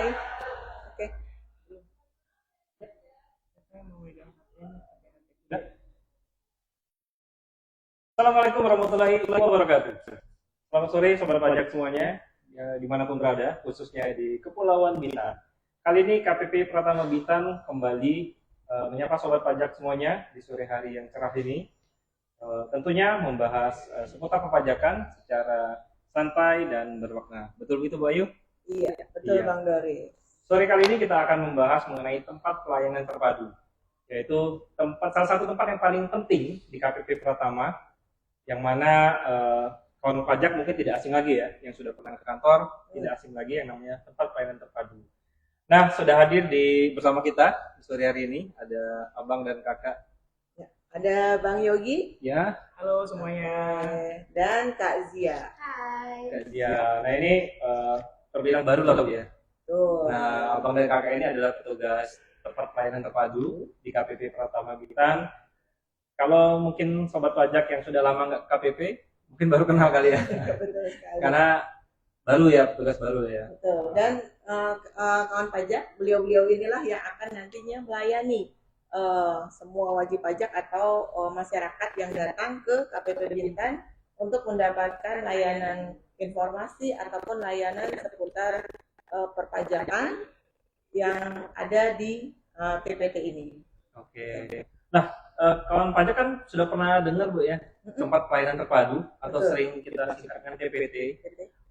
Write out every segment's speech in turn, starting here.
mulai. Oke. Assalamualaikum warahmatullahi wabarakatuh. Selamat sore sobat pajak semuanya, ya, dimanapun berada, khususnya di Kepulauan Bintan. Kali ini KPP Pratama Bintan kembali menyapa sobat pajak semuanya di sore hari yang cerah ini. Tentunya membahas seputar perpajakan secara santai dan bermakna. Betul begitu Bu Ayu? Iya, betul Iya. Bang Dori. Sore kali ini kita akan membahas mengenai tempat pelayanan terpadu, yaitu salah satu tempat yang paling penting di KPP Pratama, yang mana kawan pajak mungkin tidak asing lagi ya, yang sudah pernah ke kantor tidak asing lagi yang namanya tempat pelayanan terpadu. Nah, sudah hadir bersama kita di sore hari ini ada abang dan kakak. Ya, ada Bang Yogi. Ya, halo semuanya. Dan Kak Zia. Hai. Kak Zia. Nah ini terbilang baru lah Bu ya. Tuh. Nah, abang dan kakak ini adalah petugas tempat pelayanan terpadu di KPP Pratama Bintan. Kalau mungkin sobat pajak yang sudah lama nggak KPP, mungkin baru kenal kali ya. Betul sekali. Karena baru ya, petugas baru ya. Betul. Dan kawan pajak, beliau-beliau inilah yang akan nantinya melayani semua wajib pajak atau masyarakat yang datang ke KPP Bintan untuk mendapatkan layanan informasi ataupun layanan seputar perpajakan yang ada di TPT ini. Oke. Nah, kawan pajak kan sudah pernah dengar Bu ya, tempat pelayanan terpadu atau Betul. sering kita singkatkan TPT.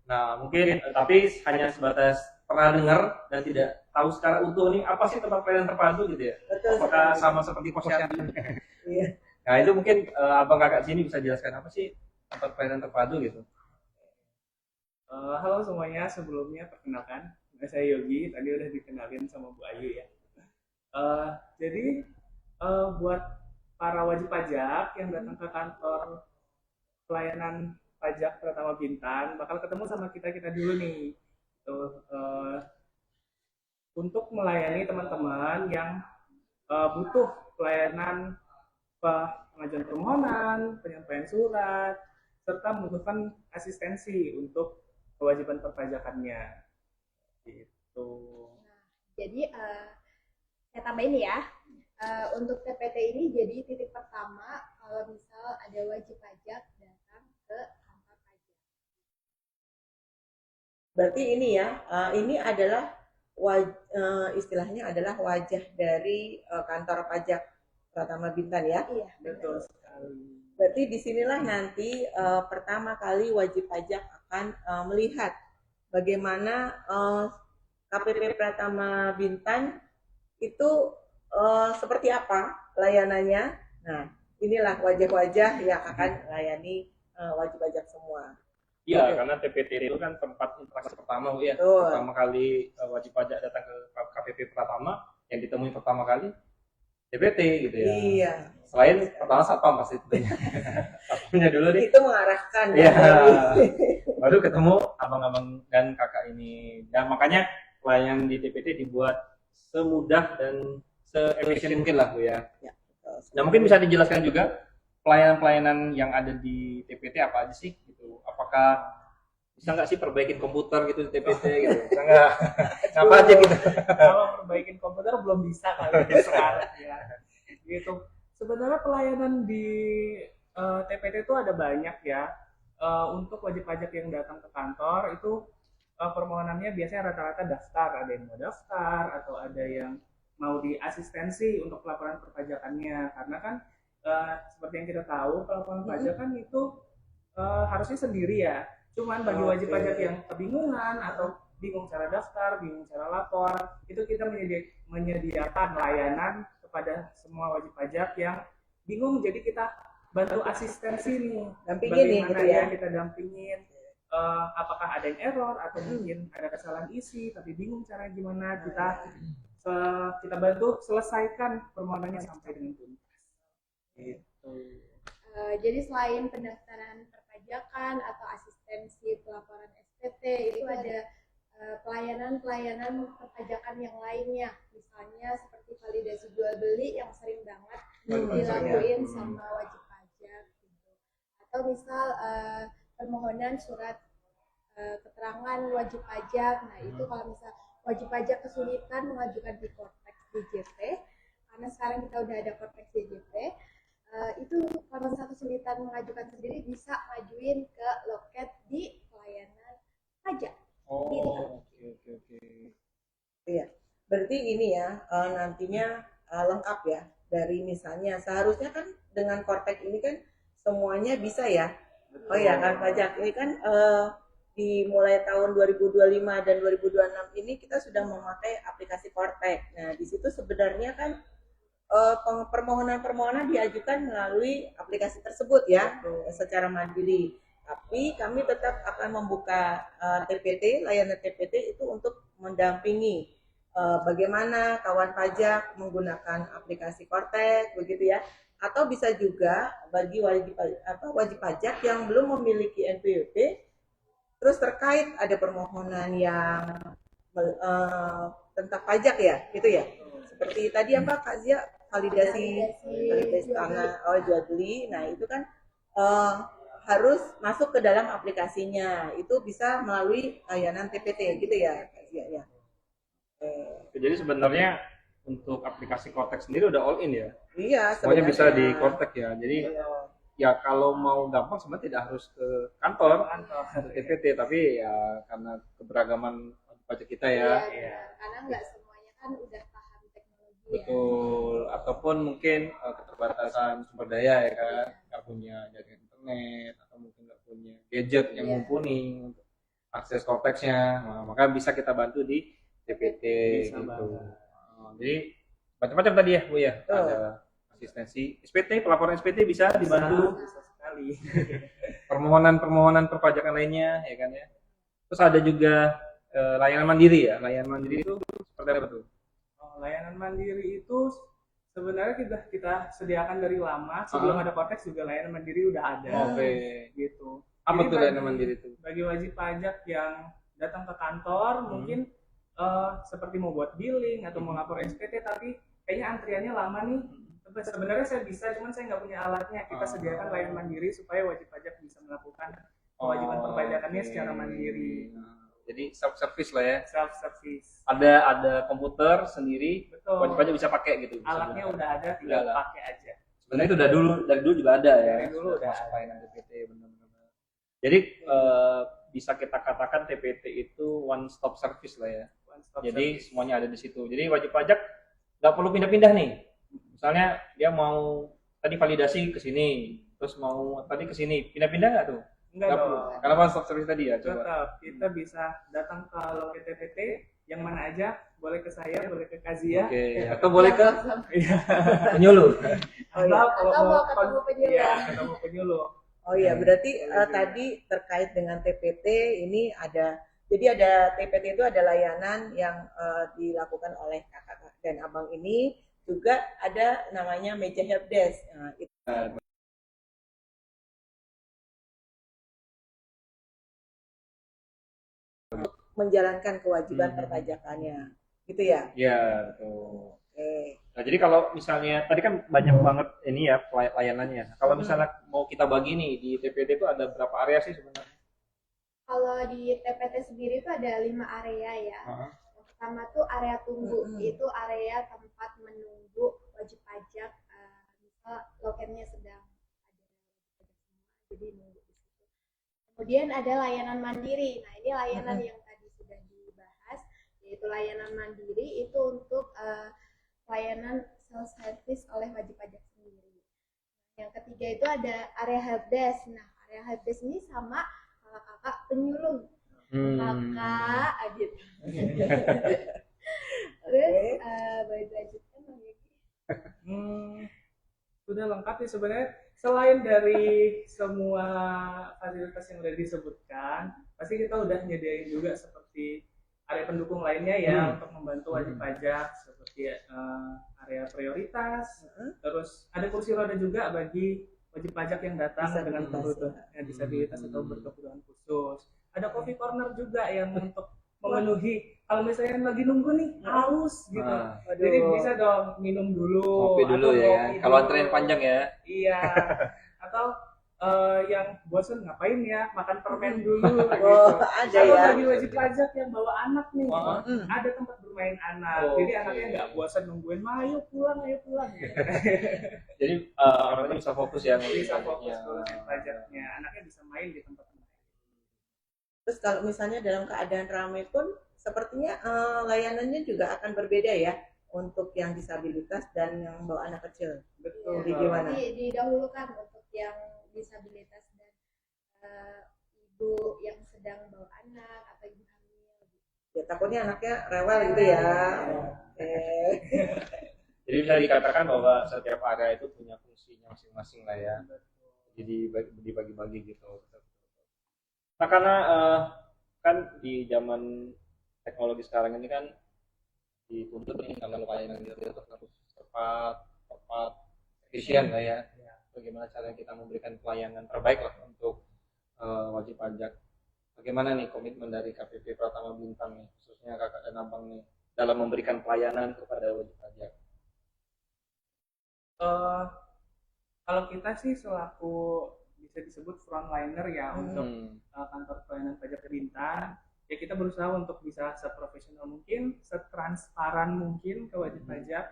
Nah, mungkin tapi hanya sebatas pernah dengar dan tidak tahu secara utuh nih apa sih tempat pelayanan terpadu gitu ya. Betul. Apakah sama seperti posyandu? Iya. Nah, itu mungkin abang kakak sini bisa jelaskan apa sih tempat pelayanan terpadu gitu. Halo semuanya, sebelumnya perkenalkan, nama saya Yogi. Tadi udah dikenalin sama Bu Ayu ya. Jadi buat para wajib pajak yang datang ke kantor pelayanan pajak Pratama Bintan bakal ketemu sama kita dulu nih. Untuk melayani teman-teman yang butuh pelayanan pengajuan permohonan, penyampaian surat, serta membutuhkan asistensi untuk kewajiban perpajakannya. Gitu. Jadi saya tambahin ya, untuk TPT ini jadi titik pertama kalau misal ada wajib pajak datang ke kantor pajak. Berarti ini ya, ini adalah istilahnya adalah wajah dari kantor pajak Pratama Bintan ya. Iya, Betul sekali. Berarti disinilah nanti pertama kali wajib pajak akan melihat bagaimana KPP Pratama Bintan itu seperti apa layanannya. Nah, inilah wajah-wajah yang akan melayani wajib pajak semua. Iya, karena TPT itu kan tempat interaksi pertama Bu ya. Betul. Pertama kali wajib pajak datang ke KPP Pratama, yang ditemui pertama kali TPT gitu ya. Iya. Selain pertama satpam pasti tentunya. Satpamnya dulu nih. Itu mengarahkan. Iya. Dari- Baru ketemu abang-abang dan kakak ini. Dan makanya pelayanan di TPT dibuat semudah dan se-efisien mungkin lah Bu ya. Ya, betul. Nah, mungkin bisa dijelaskan juga pelayanan-pelayanan yang ada di TPT apa aja sih gitu. Apakah bisa nggak sih perbaikin komputer gitu di TPT gitu? Bisa nggak? Apa aja gitu? Kalau perbaikin komputer belum bisa kali sekarang ya. Gitu. Sebenarnya pelayanan di TPT itu ada banyak ya. Untuk wajib pajak yang datang ke kantor itu permohonannya biasanya rata-rata daftar, ada yang mau daftar atau ada yang mau diasistensi untuk pelaporan perpajakannya. Karena kan seperti yang kita tahu pelaporan pajak kan itu harusnya sendiri ya. Cuman bagi wajib pajak yang kebingungan atau bingung cara daftar, bingung cara lapor, itu kita menyediakan layanan kepada semua wajib pajak yang bingung. Jadi kita bantu asistensi nih, Dampingin nih, bagaimana gitu ya. kita dampingin. Apakah ada yang error atau mungkin ada kesalahan isi tapi bingung cara gimana, kita bantu selesaikan permohonannya sampai dengan tuntas. Gitu. Jadi selain pendaftaran perpajakan atau asistensi pelaporan SPT, itu ada pelayanan-pelayanan perpajakan yang lainnya, misalnya seperti validasi jual beli yang sering banget dilakuin sama wajib pajak gitu. Atau misal permohonan surat keterangan wajib pajak. Nah, itu kalau misal wajib pajak kesulitan mengajukan di Cortex DJP, karena sekarang kita udah ada Cortex DJP, itu kalau misalnya kesulitan mengajukan sendiri bisa ngajuin ke loket di pelayanan pajak. Oh, oke. Iya. Berarti ini ya nantinya lengkap ya, dari misalnya seharusnya kan dengan Cortex ini kan semuanya bisa ya. Oh ya kan pajak ini kan di mulai tahun 2025 dan 2026 ini kita sudah memakai aplikasi Cortex. Nah, di situ sebenarnya kan permohonan-permohonan diajukan melalui aplikasi tersebut ya, secara mandiri. Tapi kami tetap akan membuka TPT, layanan TPT itu untuk mendampingi bagaimana kawan pajak menggunakan aplikasi Cortex begitu ya. Atau bisa juga bagi wajib pajak yang belum memiliki NPWP, terus terkait ada permohonan yang tentang pajak ya, gitu ya. Seperti tadi apa Kak Zia, validasi tanah, jual beli. Nah itu kan harus masuk ke dalam aplikasinya. Itu bisa melalui layanan TPT gitu ya Kak Zia ya. Jadi sebenarnya untuk aplikasi Cortex sendiri udah all in ya. Iya, Semuanya bisa di Cortex ya. Jadi ya kalau mau gampang sebenarnya tidak harus ke kantor TPT, tapi ya karena keberagaman pajak kita ya. Iya. Karena nggak semuanya kan udah paham teknologi. Betul. Ataupun mungkin keterbatasan sumber daya ya kan, nggak punya jaringan internet atau mungkin nggak punya gadget yang mumpuni untuk akses Cortex-nya. Nah, maka bisa kita bantu di TPT gitu. Jadi macam-macam tadi ya Bu ya. Ada asistensi SPT, pelaporan SPT bisa dibantu. Bisa sekali. Permohonan perpajakan lainnya ya kan ya. Terus ada juga layanan mandiri ya. Layanan mandiri itu seperti apa tuh? Layanan mandiri itu sebenarnya kita sediakan dari lama, sebelum ada Cortex juga layanan mandiri udah ada. Oke. Gitu. Apa Jadi tuh layanan mandiri itu? Bagi wajib pajak yang datang ke kantor mungkin seperti mau buat billing atau mau lapor SPT tapi kayaknya antriannya lama nih. Sebenarnya saya bisa, cuman saya nggak punya alatnya. Kita sediakan layanan mandiri supaya wajib pajak bisa melakukan kewajiban perpajakannya secara mandiri. Jadi self service lah ya. Self service. Ada komputer sendiri. Betul. Wajib pajak bisa pakai gitu. Alatnya udah ada, tinggal pakai aja. Sebenarnya itu dari dulu juga ada ya. Dari dulu udah masuk layanan TPT benar-benar. Jadi bisa kita katakan TPT itu one stop service lah ya. Jadi semuanya ada di situ. Jadi wajib pajak nggak perlu pindah-pindah nih. Misalnya dia mau tadi validasi ke sini, terus mau tadi ke sini, pindah-pindah nggak tuh? Enggak perlu. dong. Karena one stop service tadi ya. Coba. Tetap kita bisa datang ke loket TPT yang mana aja, boleh ke saya, boleh ke Kazia. Oke. Atau boleh ke penyuluh. Atau mau ketemu penyuluh. Iya, ketemu penyuluh. Oh iya, berarti tadi terkait dengan TPT ini jadi ada TPT itu ada layanan yang dilakukan oleh kakak dan abang ini, juga ada namanya meja helpdesk. Nah, itu menjalankan kewajiban perpajakannya, gitu ya? Iya, betul. Oke. Nah, jadi kalau misalnya tadi kan banyak banget ini ya layanannya. Kalau misalnya mau kita bagi nih di TPT itu ada berapa area sih sebenarnya? Kalau di TPT sendiri itu ada 5 area ya. Yang pertama tuh area tunggu, itu area tempat menunggu wajib pajak. Misal loketnya sedang ada jadi nunggu di situ. Kemudian ada layanan mandiri. Nah ini layanan yang tadi sudah dibahas, yaitu layanan mandiri itu untuk layanan self service oleh wajib pajak sendiri. Yang ketiga itu ada area helpdesk. Nah area helpdesk ini sama kakak penyuluh, kakak Adit. Terus boleh dilanjutkan lagi? Sudah lengkap sih sebenarnya. Selain dari semua fasilitas yang udah disebutkan, pasti kita udah nyediain juga seperti area pendukung lainnya ya untuk membantu wajib pajak seperti area prioritas. Terus ada kursi roda juga bagi wajib pajak yang datang dengan disabilitas atau berkebutuhan khusus. Ada coffee corner juga yang untuk memenuhi kalau misalnya lagi nunggu nih haus gitu. Jadi bisa dong minum dulu. Kopi dulu ya. Kalau antrian panjang ya. Iya. Atau yang bosen ngapain ya, makan permen dulu Oh, gitu. ada Kalau ya. bagi wajib pajak yang bawa anak nih, Mm. ada tempat bermain anak. Oh, Jadi oke. anaknya nggak bosan nungguin, "Ma, ayo pulang, ayo pulang." Gitu. Jadi orangnya bisa fokus ya Bisa fokus ya. ngurusin pajaknya, anaknya bisa main di tempat lain. Terus kalau misalnya dalam keadaan ramai pun sepertinya layanannya juga akan berbeda ya untuk yang disabilitas dan yang bawa anak kecil. Betul. Jadi gimana? Jadi didahulukan untuk yang disabilitas dan ibu yang sedang bawa anak atau ibu hamil. Ya takutnya anaknya rewel gitu ya. Oke. Jadi bisa dikatakan bahwa setiap area itu punya fungsinya masing-masing lah ya. Jadi dibagi-bagi gitu. Nah karena kan di zaman teknologi sekarang ini kan dituntut nih kalau layanan itu harus tepat, efisien lah ya. Bagaimana cara kita memberikan pelayanan terbaik lah untuk wajib pajak. Bagaimana nih komitmen dari KPP Pratama Bintang nih, khususnya kakak dan abang nih dalam memberikan pelayanan kepada wajib pajak? Kalau kita sih selaku bisa disebut frontliner ya untuk kantor pelayanan pajak Bintang, ya kita berusaha untuk bisa seprofesional mungkin, setransparan mungkin ke wajib pajak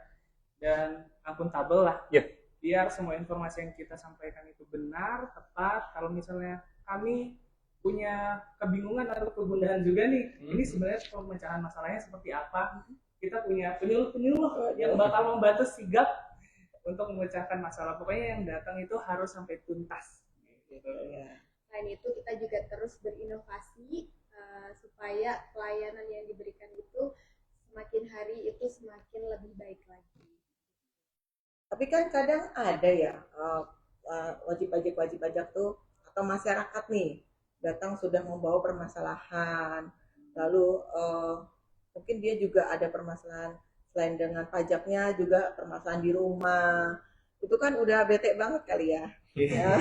dan akuntabel lah. Yep. Biar semua informasi yang kita sampaikan itu benar, tepat. Kalau misalnya kami punya kebingungan atau kegundahan juga nih, ini sebenarnya pemecahan masalahnya seperti apa, kita punya penyuluh-penyuluh yang bakal membantu sigap untuk memecahkan masalah. Pokoknya yang datang itu harus sampai tuntas. Selain itu kita juga terus berinovasi supaya pelayanan yang diberikan itu semakin hari itu semakin lebih baik lagi. Tapi kan kadang ada ya wajib pajak tuh atau masyarakat nih datang sudah membawa permasalahan, lalu mungkin dia juga ada permasalahan selain dengan pajaknya juga permasalahan di rumah, itu kan udah bete banget kali ya. Ya,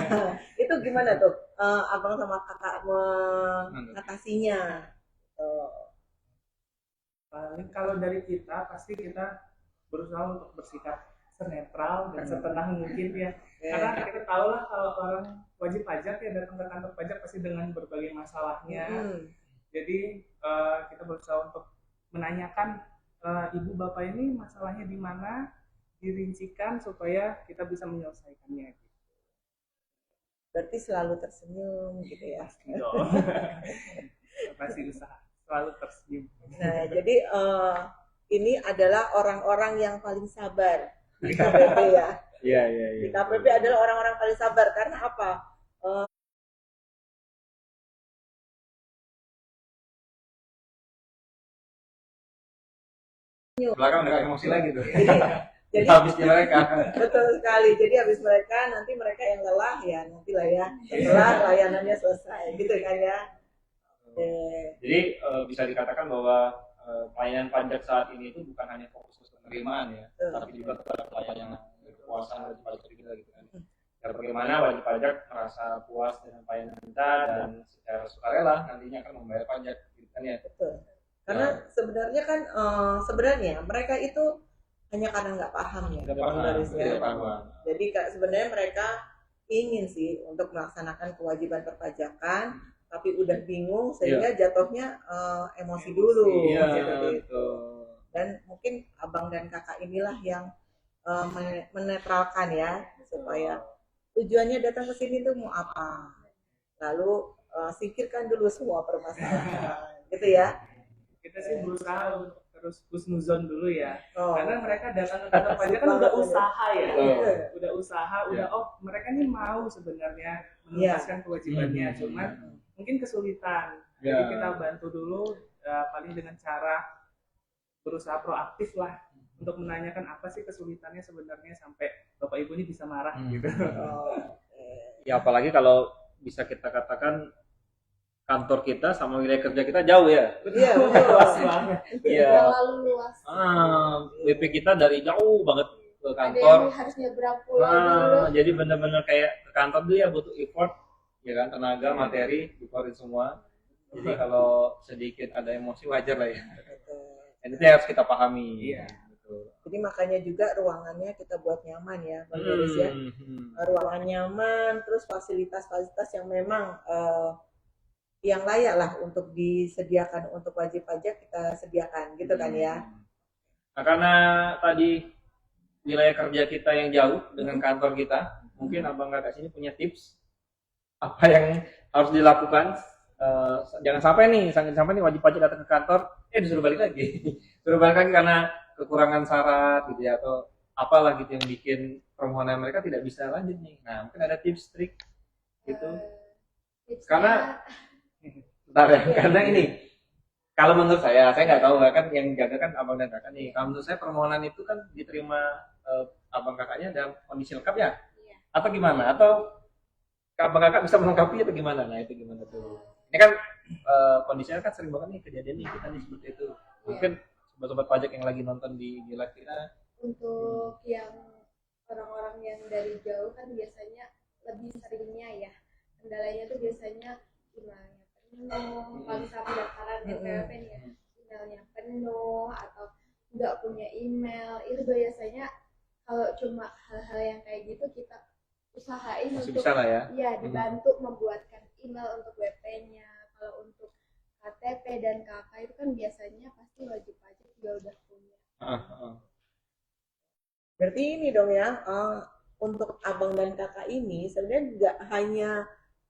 itu gimana tuh abang sama kakak mengatasinya? Paling kalau dari kita pasti kita berusaha untuk bersikap senetral dan setenang mungkin ya. Karena kita tahu lah kalau orang wajib pajak ya datang ke kantor pajak pasti dengan berbagai masalahnya. Jadi kita berusaha untuk menanyakan ibu bapak ini masalahnya di mana, dirincikan supaya kita bisa menyelesaikannya. Berarti selalu tersenyum gitu ya. Pasti dong. Pasti usaha selalu tersenyum. Nah, jadi ini adalah orang-orang yang paling sabar di KPP ya. Iya. Di KPP adalah orang-orang paling sabar karena apa? Belakang udah emosi lagi tuh. Jadi Habis di mereka. betul sekali. Jadi habis mereka nanti mereka yang lelah ya nanti lah ya setelah layanannya selesai gitu kan ya. Jadi bisa dikatakan bahwa pelayanan pajak saat ini itu bukan hanya fokus ke penerimaan ya, tapi juga kepada pelayanan kepuasan wajib pajak kita gitu kan. Dan bagaimana wajib pajak merasa puas dengan pelayanan kita dan secara sukarela nantinya akan membayar pajak gitu kan ya. Betul. Karena sebenarnya kan sebenarnya mereka itu hanya karena nggak paham ya. Jadi sebenarnya mereka ingin sih untuk melaksanakan kewajiban perpajakan, tapi udah bingung sehingga jatuhnya emosi dulu. Gitu. Dan mungkin abang dan kakak inilah yang menetralkan ya supaya tujuannya datang ke sini tuh mau apa. Lalu singkirkan dulu semua permasalahan, gitu ya. Kita sih berusaha untuk terus husnuzon dulu ya. Karena mereka datang ke kantor pajak kan udah usaha ya. Udah usaha, mereka nih mau sebenarnya menuntaskan kewajibannya, cuman mungkin kesulitan. Jadi kita bantu dulu paling dengan cara berusaha proaktif lah untuk menanyakan apa sih kesulitannya sebenarnya sampai Bapak Ibu ini bisa marah gitu. Ya apalagi kalau bisa kita katakan kantor kita sama wilayah kerja kita jauh ya. Iya, luas banget. Iya. Terlalu luas. WP kita dari jauh banget ke kantor. Ada yang harus nyebrang pulau dulu. Jadi benar-benar kayak ke kantor dulu ya butuh effort, ya kan, tenaga, materi, dikeluarin semua. Jadi kalau sedikit ada emosi wajar lah ya. Dan itu harus kita pahami. Iya. Betul. Jadi makanya juga ruangannya kita buat nyaman ya, Bang Yoris ya. Ruangan nyaman, terus fasilitas-fasilitas yang memang yang layak lah untuk disediakan untuk wajib pajak kita sediakan gitu kan ya. Nah, karena tadi wilayah kerja kita yang jauh dengan kantor kita, mungkin abang kakak sini punya tips apa yang harus dilakukan. Jangan sampai nih wajib pajak datang ke kantor, disuruh balik lagi, suruh balik lagi karena kekurangan syarat gitu ya, atau apalah gitu yang bikin permohonan mereka tidak bisa lanjut nih. Nah, mungkin ada tips trik gitu. Karena karena ini kalau menurut saya nggak tahu kan yang jaga kan abang dan kakak nih. Kalau menurut saya permohonan itu kan diterima abang kakaknya dalam kondisi lengkap ya, atau gimana? Atau abang kakak bisa melengkapi atau gimana? Nah itu gimana tuh? Ini kan kondisinya kan sering banget nih kejadian nih kita nih seperti itu. Mungkin sobat-sobat pajak yang lagi nonton di live kita. Untuk yang orang-orang yang dari jauh kan biasanya lebih seringnya ya kendalanya tuh biasanya emailnya penuh, kalau misalnya pendaftaran NPWP nih ya, emailnya penuh atau nggak punya email, itu biasanya kalau cuma hal-hal yang kayak gitu kita usahain Masih untuk bisa lah ya. Ya dibantu membuatkan email untuk WP-nya. Kalau untuk KTP dan KK itu kan biasanya pasti wajib pajak juga udah punya. Berarti ini dong ya, untuk abang dan kakak ini sebenarnya nggak hanya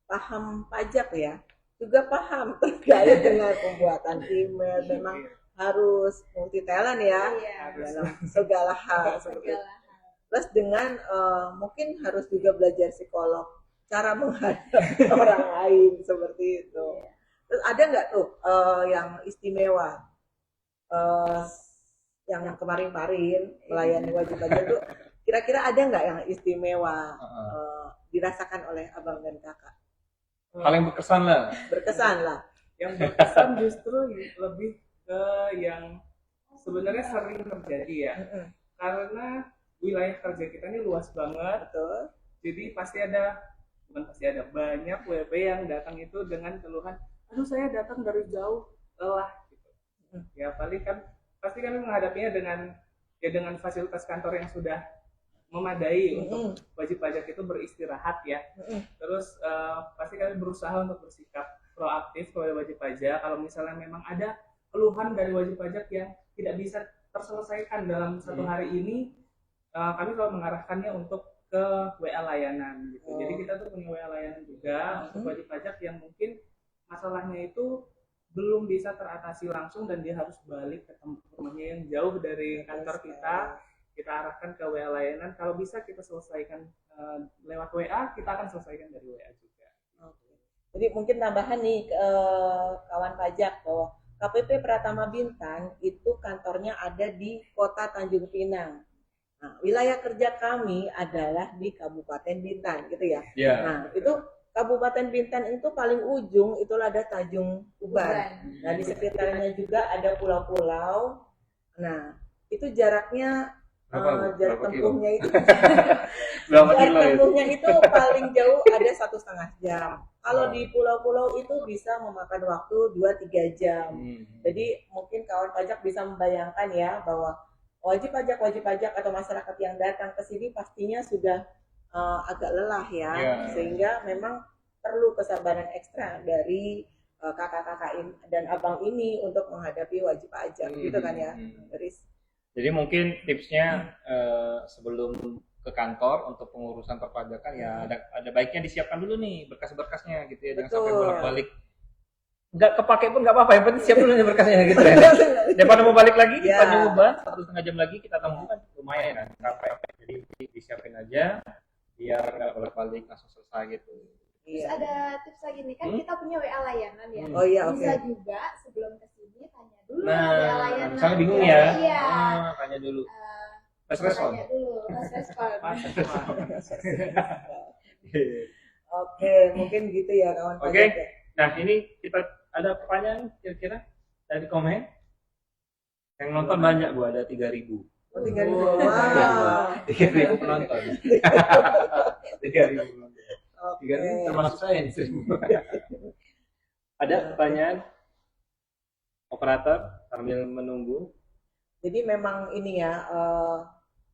paham pajak ya, juga paham terkait dengan pembuatan email. Memang harus multi talent ya dalam segala hal seperti itu. Plus dengan mungkin harus juga belajar psikolog, cara menghadapi orang lain seperti itu. Terus ada nggak tuh yang istimewa? Yang kemarin melayani wajib pajak tuh kira-kira ada nggak yang istimewa dirasakan oleh abang dan kakak? Paling berkesan lah. Berkesan lah. Yang berkesan justru lebih ke yang sebenarnya sering terjadi ya. Karena wilayah kerja kita ini luas banget. Betul. Jadi bukan pasti ada banyak WP yang datang itu dengan keluhan, aduh saya datang dari jauh, lelah gitu. Ya paling kan pasti kami menghadapinya dengan fasilitas kantor yang sudah memadai untuk wajib pajak itu beristirahat ya. Terus pasti kami berusaha untuk bersikap proaktif kepada wajib pajak. Kalau misalnya memang ada keluhan dari wajib pajak yang tidak bisa terselesaikan dalam satu hari ini, kami selalu mengarahkannya untuk ke WA layanan gitu. Jadi kita tuh punya WA layanan juga untuk wajib pajak yang mungkin masalahnya itu belum bisa teratasi langsung dan dia harus balik ke rumahnya yang jauh dari kantor kita arahkan ke WA layanan. Kalau bisa kita selesaikan lewat WA, kita akan selesaikan dari WA juga. Jadi mungkin tambahan nih kawan pajak bahwa KPP Pratama Bintan itu kantornya ada di Kota Tanjung Pinang. Nah, wilayah kerja kami adalah di Kabupaten Bintan gitu ya. Nah, itu Kabupaten Bintan itu paling ujung itu ada Tanjung Uban. Nah, di sekitarnya juga ada pulau-pulau. Nah, itu jaraknya jarak tempuhnya itu paling jauh ada 1,5 jam. Kalau di pulau-pulau itu bisa memakan waktu 2-3 jam. Jadi mungkin kawan pajak bisa membayangkan ya bahwa wajib pajak atau masyarakat yang datang ke sini pastinya sudah agak lelah ya, sehingga memang perlu kesabaran ekstra dari kakak-kakak dan abang ini untuk menghadapi wajib pajak gitu kan ya, Riz. Jadi mungkin tipsnya sebelum ke kantor untuk pengurusan perpajakan ya ada baiknya disiapkan dulu nih berkas-berkasnya gitu ya. Jangan sampai bolak-balik. Nggak kepake pun nggak apa-apa, yang penting siap dulu nih berkasnya gitu ya. Daripada mau balik lagi di Tanjung Uban 1,5 jam lagi kita tunggu kan lumayan kan capek. Jadi disiapin aja biar nggak bolak-balik langsung selesai gitu. Terus ada tips lagi nih, kan kita punya WA layanan ya. Oh iya, bisa juga sebelum kesini tanya dulu nah, WA layanan. misalnya bingung ya. Iya. Tanya dulu. Respon. Tanya dulu, respon. Oke, mungkin gitu ya kawan pajak. Oke. Nah, ini kita ada pertanyaan kira-kira dari komen. Yang nonton banyak Bu, ada 3.000. Oh, 3.000. Wow. 3.000 penonton. 3.000 penonton. 3.000 termasuk saya nih. Ada pertanyaan operator sambil menunggu. Jadi memang ini ya,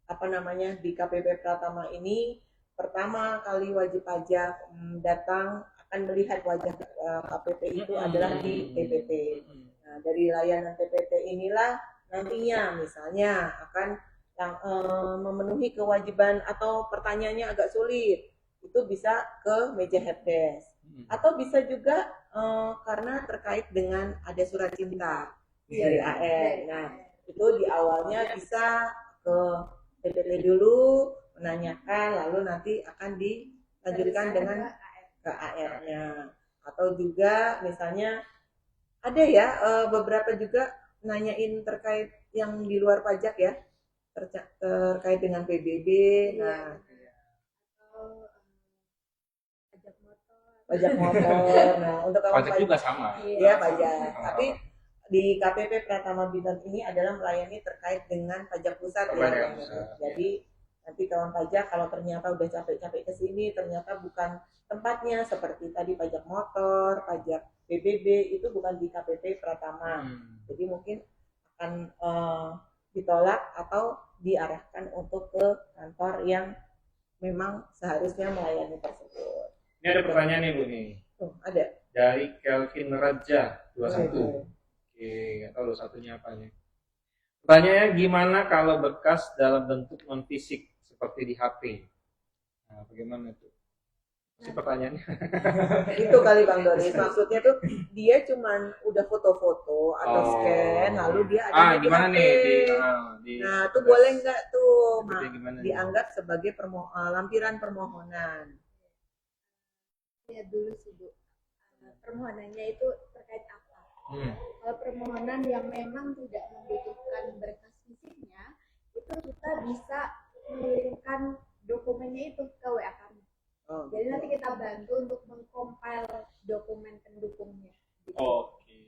apa namanya, di KPP Pratama ini pertama kali wajib pajak datang akan melihat wajah KPP itu adalah di TPT. Nah, dari layanan TPT inilah nantinya misalnya akan memenuhi kewajiban atau pertanyaannya agak sulit, itu bisa ke meja helpdesk. Atau bisa juga karena terkait dengan ada surat cinta dari AR. Nah, itu di awalnya bisa ke TPT dulu menanyakan, lalu nanti akan dilanjutkan dengan ke AR-nya. Atau juga misalnya ada ya beberapa juga nanyain terkait yang di luar pajak ya, terkait dengan PBB. Nah, pajak motor. Nah, untuk kawan Pajak juga sama. Iya, pajak. Tapi di KPP Pratama Bintan ini adalah melayani terkait dengan pajak pusat ya. Jadi nanti kawan pajak kalau ternyata udah capek-capek ke sini ternyata bukan tempatnya seperti tadi pajak motor, pajak PBB itu bukan di KPP Pratama. Jadi mungkin akan ditolak atau diarahkan untuk ke kantor yang memang seharusnya melayani tersebut. Ini ada pertanyaan nih Bu nih. Ada. Dari Kelvin Raja 21. Oke, nggak tahu satunya apa nih. Pertanyaannya gimana kalau berkas dalam bentuk non fisik seperti di HP? Nah, bagaimana itu? Si pertanyaannya. Itu kali Bang Doris, maksudnya tuh dia cuman udah foto-foto atau scan lalu dia ada gimana HP. nih Nah, tuh boleh nggak tuh dianggap nih? sebagai lampiran permohonan? Ya dulu sih Bu, permohonannya itu terkait apa? Kalau permohonan yang memang tidak membutuhkan berkas fisiknya, itu kita bisa mengirimkan dokumennya itu ke WA kami. Jadi nanti kita bantu untuk mengcompile dokumen pendukungnya. Oke.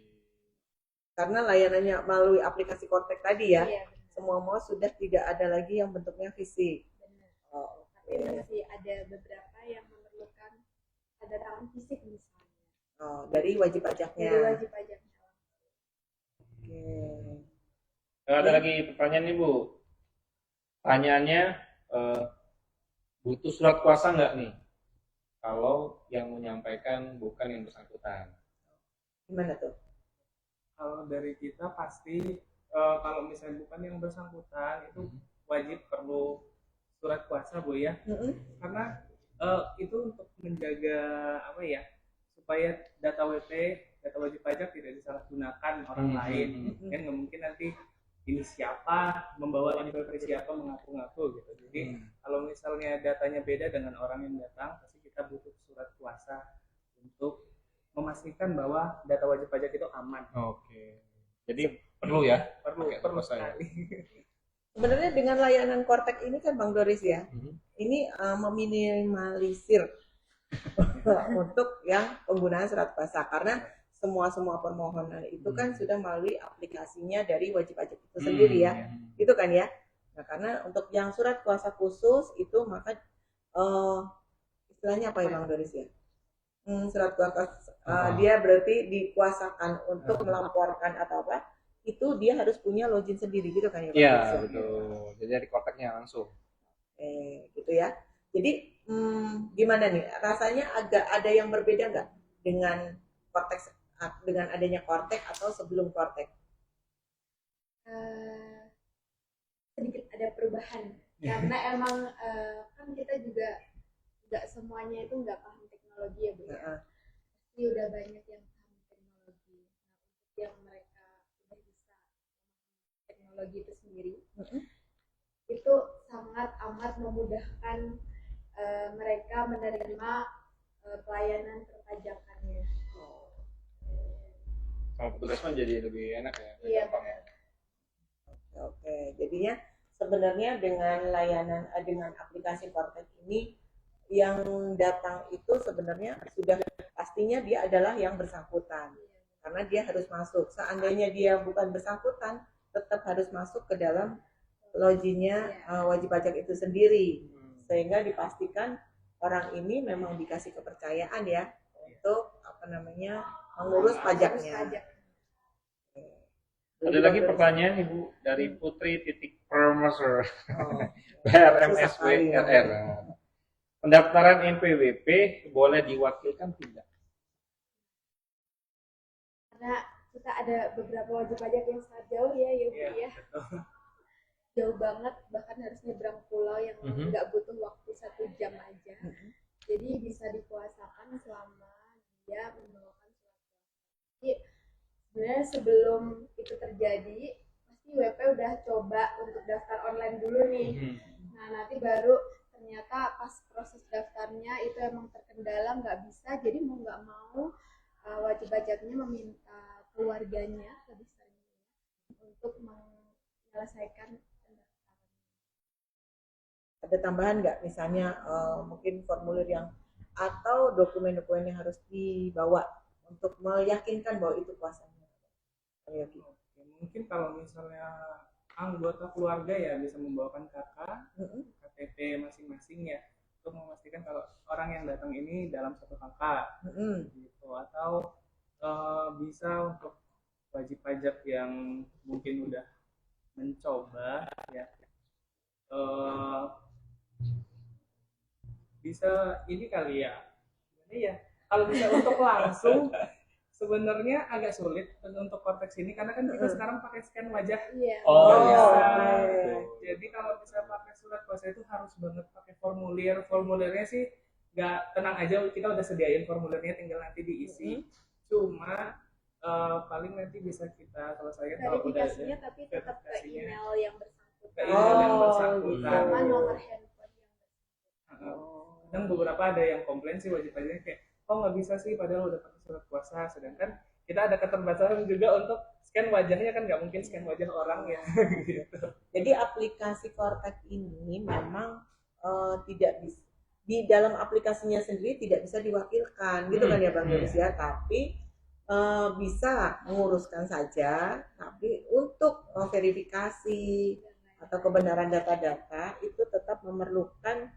Karena layanannya melalui aplikasi Kortek tadi ya, Iya, semua sudah tidak ada lagi yang bentuknya fisik. benar. Tapi masih ada beberapa yang memerlukan tanda tangan fisik misalnya. Dari wajib pajaknya. Dari wajib pajaknya. Oke. Ada lagi pertanyaan nih Bu. Pertanyaannya butuh surat kuasa nggak nih? Kalau yang menyampaikan bukan yang bersangkutan. Gimana tuh? Kalau dari kita pasti kalau misalnya bukan yang bersangkutan itu wajib perlu surat kuasa Bu ya. Karena itu untuk menjaga apa ya, supaya data WP, data wajib pajak tidak disalahgunakan orang lain. Kan nggak mungkin nanti ini siapa, membawa NPWP siapa, mengaku-ngaku gitu. Jadi kalau misalnya datanya beda dengan orang yang datang, pasti kita butuh surat kuasa untuk memastikan bahwa data wajib pajak itu aman. Oke. Jadi perlu ya? Perlu sekali. Sebenarnya dengan layanan Kortek ini kan Bang Doris ya, ini meminimalisir untuk yang penggunaan surat kuasa karena semua permohonan itu kan sudah melalui aplikasinya dari wajib pajak itu sendiri ya, itu kan ya. Nah karena untuk yang surat kuasa khusus itu maka istilahnya apa ya Bang Doris ya? Surat kuasa dia berarti dikuasakan untuk melaporkan atau apa? Itu dia harus punya login sendiri gitu kan ya Bang? Iya betul. Jadi dari Korteknya langsung. Gitu ya. Jadi gimana nih? Rasanya agak ada yang berbeda nggak dengan Kortek, dengan adanya Kortek atau sebelum Kortek? Sedikit ada perubahan karena emang kan kita juga nggak semuanya itu nggak paham teknologi ya Bu ya. Pasti udah banyak yang paham teknologi. Nah, untuk yang mereka udah bisa teknologi itu sendiri, itu sangat amat memudahkan mereka menerima pelayanan perpajakannya. Sama petugas kan jadi lebih enak ya. Iya. Oke, jadinya sebenarnya dengan layanan dengan aplikasi Kortek ini yang datang itu sebenarnya sudah pastinya dia adalah yang bersangkutan karena dia harus masuk. Seandainya dia bukan bersangkutan, tetap harus masuk ke dalam loginnya wajib pajak itu sendiri, sehingga dipastikan orang ini memang dikasih kepercayaan ya untuk apa namanya mengurus pajaknya. Ada lagi pertanyaan Ibu dari Putri titik Permaser Oh, susah kali ya. BRMSWRR. Pendaftaran NPWP boleh diwakilkan tidak? Karena kita ada beberapa wajib pajak yang sangat jauh ya Bu Iya, ya. betul. Jauh banget, bahkan harus nyebrang pulau yang nggak butuh waktu 1 jam aja. Jadi bisa dikuasakan selama dia membawakan surat kuasa. Jadi sebenarnya sebelum itu terjadi, pasti WP udah coba untuk daftar online dulu nih. Nah nanti baru ternyata pas proses daftarnya itu emang terkendala nggak bisa, jadi mau nggak mau wajib pajaknya meminta keluarganya lebih sering untuk menyelesaikan pendaftaran. Ada tambahan nggak misalnya mungkin formulir yang atau dokumen-dokumen yang harus dibawa untuk meyakinkan bahwa itu kuasanya? Oke, mungkin kalau misalnya anggota keluarga ya bisa membawakan KTP masing-masing ya untuk memastikan kalau orang yang datang ini dalam satu kakak gitu. Atau bisa untuk wajib pajak yang mungkin udah mencoba ya bisa ini kali ya gimana ya, kalau bisa untuk langsung sebenarnya agak sulit untuk konteks ini karena kan kita sekarang pakai scan wajah. Iya. Jadi kalau bisa pakai surat kuasa itu harus banget pakai formulirnya sih nggak, tenang aja kita udah sediain formulirnya, tinggal nanti diisi. Cuma paling nanti bisa kita selesaikan kalau udah ada verifikasinya, tapi tetap ke email yang bersangkutan. ke email yang bersangkutan. Sama nomor handphone yang bersangkutan. Dan beberapa ada yang komplain sih wajib pajaknya kayak, oh nggak bisa sih padahal udah pakai surat kuasa, sedangkan kita ada keterbatasan juga untuk scan wajahnya, kan nggak mungkin scan wajah orang ya. Gitu. Jadi aplikasi Kortek ini memang tidak bisa, di dalam aplikasinya sendiri tidak bisa diwakilkan gitu kan ya Bang Yoris ya, tapi bisa menguruskan saja, tapi untuk verifikasi atau kebenaran data-data itu tetap memerlukan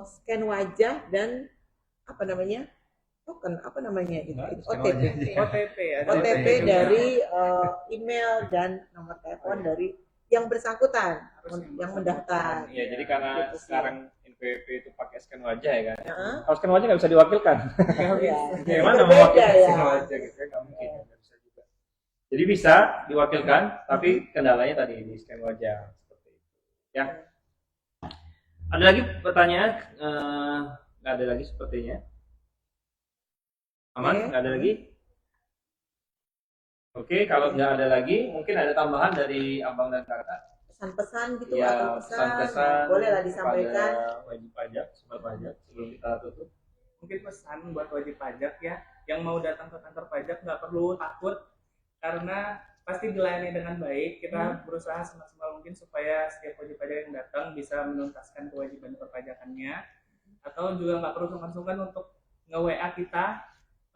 scan wajah dan apa namanya token, apa namanya itu OTP OTP dari email dan nomor telepon dari yang bersangkutan yang mendaftar. Iya, jadi karena Gitu sih. sekarang NPWP itu pakai scan wajah ya kan. Heeh. Kalau scan wajah nggak bisa diwakilkan. Iya. Gimana Berbeda mewakilkan ya. scan wajah gitu kan? Nggak mungkin, nggak bisa juga. Jadi bisa diwakilkan, tapi kendalanya tadi di scan wajah seperti itu. Ya. Ada lagi pertanyaan? Nggak ada lagi sepertinya. Aman? Nggak ada lagi? Oke, kalau nggak ada lagi, mungkin ada tambahan dari abang dan kakak. Pesan-pesan gitu Ya, atau pesan-pesan bolehlah disampaikan kepada wajib pajak, sobat pajak sebelum kita tutup. Mungkin pesan buat wajib pajak ya, yang mau datang ke kantor pajak nggak perlu takut karena pasti dilayani dengan baik. Kita berusaha semaksimal mungkin supaya setiap wajib pajak yang datang bisa menuntaskan kewajiban perpajakannya. Atau juga nggak perlu sungkan-sungkan untuk nge-WA kita,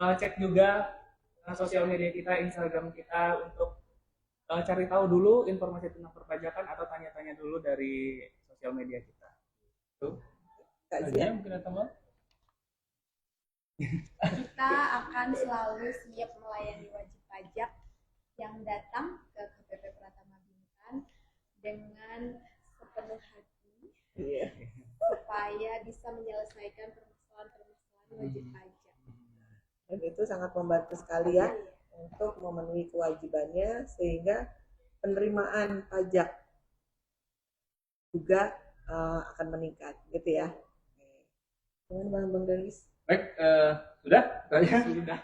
cek juga sosial media kita, Instagram kita untuk cari tahu dulu informasi tentang perpajakan atau tanya-tanya dulu dari sosial media kita. Tuh. Kak Ada Zia. mungkin ada tambahan? Kita akan selalu siap melayani wajib pajak yang datang ke KPP Pratama Bintan dengan sepenuh hati Iya. supaya bisa menyelesaikan permasalahan-permasalahan wajib pajak. Dan itu sangat membantu sekali ya untuk memenuhi kewajibannya sehingga penerimaan pajak juga akan meningkat gitu ya. Dengan Bang Delis. Baik, sudah? Tanya? Sudah.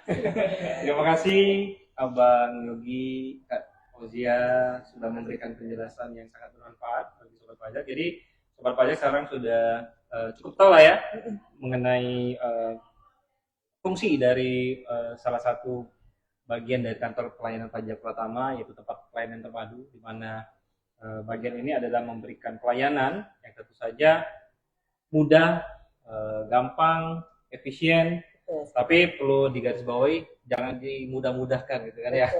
Terima kasih Abang Yogi, Kak Fauzia sudah memberikan penjelasan yang sangat bermanfaat bagi sobat pajak. Jadi sobat pajak sekarang sudah cukup tahu lah ya mengenai fungsi dari salah satu bagian dari kantor pelayanan pajak Pratama, yaitu tempat pelayanan terpadu, di mana bagian ini adalah memberikan pelayanan yang tentu saja mudah, gampang, efisien, tapi perlu digarisbawahi jangan dimudah-mudahkan gitu kan ya.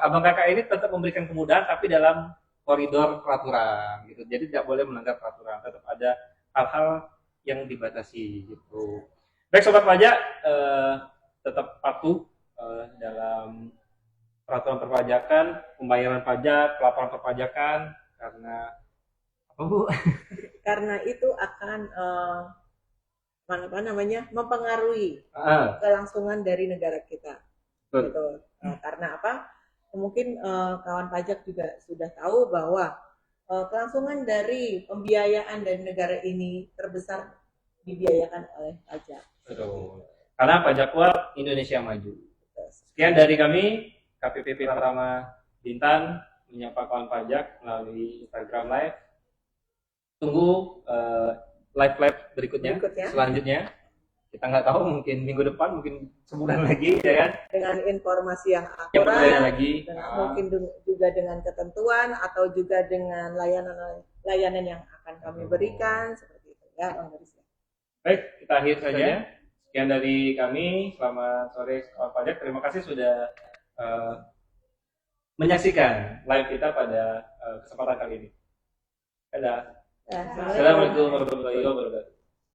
Abang kakak ini tetap memberikan kemudahan tapi dalam koridor peraturan gitu. Jadi tidak boleh melanggar peraturan, tetap ada hal-hal yang dibatasi gitu. Baik sobat pajak, tetap patuh dalam peraturan perpajakan, pembayaran pajak, pelaporan perpajakan, karena apa Bu? Karena itu akan apa namanya mempengaruhi Ah, kelangsungan dari negara kita. betul. Gitu. Karena apa? Mungkin kawan pajak juga sudah tahu bahwa kelangsungan dari pembiayaan dari negara ini terbesar dibiayakan oleh pajak. Betul. Karena pajak kuat Indonesia maju. Sekian dari kami, KPP Pratama Bintan menyapa kawan pajak melalui Instagram Live. Tunggu live berikutnya, selanjutnya. Kita nggak tahu, mungkin minggu depan, mungkin sebulan lagi, ya kan? Dengan informasi yang Yang berbeda akurat, lagi. mungkin juga dengan ketentuan atau juga dengan layanan yang akan kami berikan seperti itu ya Bang Boris. Baik, kita akhir saja. Sekian dari kami. Selamat sore kawan pajak. Terima kasih sudah menyaksikan live kita pada kesempatan kali ini. Dadah. Ya, Assalamualaikum warahmatullahi wabarakatuh.